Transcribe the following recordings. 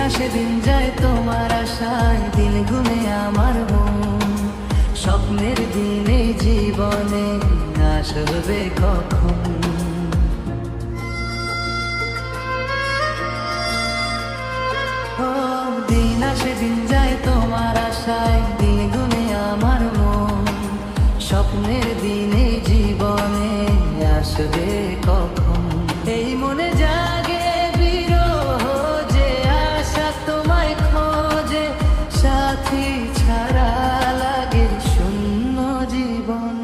আসে দিন যায় তোমার আশায়, দিন গুনে আমার মন। স্বপ্নের দিনে জীবনে আসবে কখন? ও দিন আসে দিন যায় তোমার আশায়, দিন গুনে আমার মন। স্বপ্নের দিনে জীবনে আসবে কখন? এই মনে জাগে বিরহ যে আশা তোমায় খোঁজে, সাথী ছাড়া লাগে শূন্য জীবন।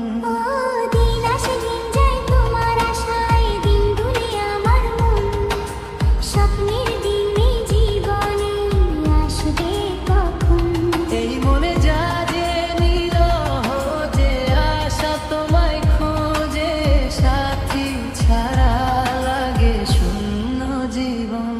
দিন আসে দিন যায় তোমার আশায়, দিন গুনে আমার মন। স্বপ্নের দিনে জীবনে আসবে কখন? এই মনে জাগে বিরহ যে আশা তোমায় খোঁজে, সাথী ছাড়া লাগে শূন্য জীবন।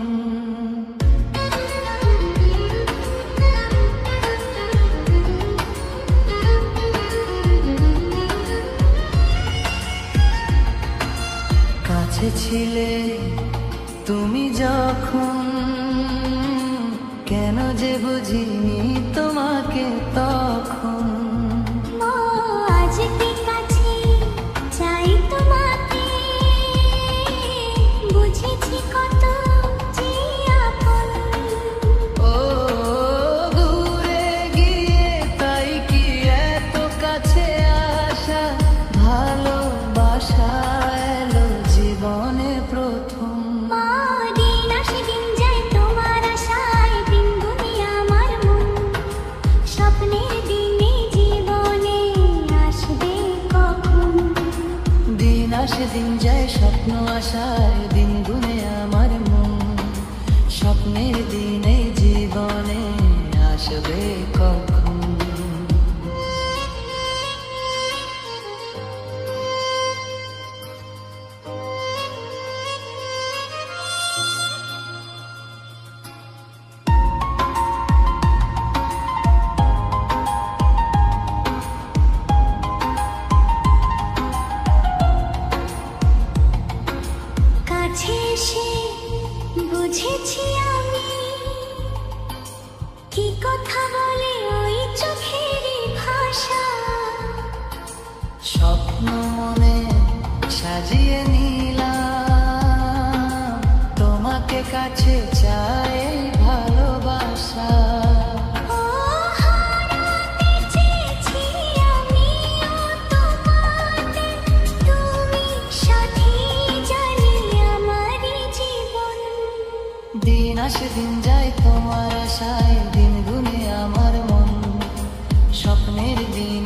কাছে ছিলে তুমি যখন, কেন যে বুঝিনি তোমাকে তখন। আজ কাছে চাই তোমাকে, বুঝেছি কত যে আপন। ও দূরে গিয়ে তাই কি এত কাছে আসা, ভালোবাসা এলো জীবনে প্রথম। দিন আসে দিন যায় তোমার আশায়, দিন গুনে আমার মন। স্বপ্নের দিনে জীবনে আসবে কখন? দিন আসে দিন যায় স্বপ্ন আশায়, দিন গুনে আমার মন। স্বপ্নের দিনে জীবনে আসবে কখন? কাছে এসে বুঝেছি আমি, কি কথা বলে ওই চোখের ভাষা। স্বপ্ন মনে সাজিয়ে নিলাম, তোমাকে কাছে চাই ভালোবাসা। ও হারাতে চেয়েছি আমিও তোমাকে, তুমি সাথী জানি আমারই জীবন। দিন আসে দিন যায় তোমার আশায়, দিন গুনে আমার মন। স্বপ্নের দিন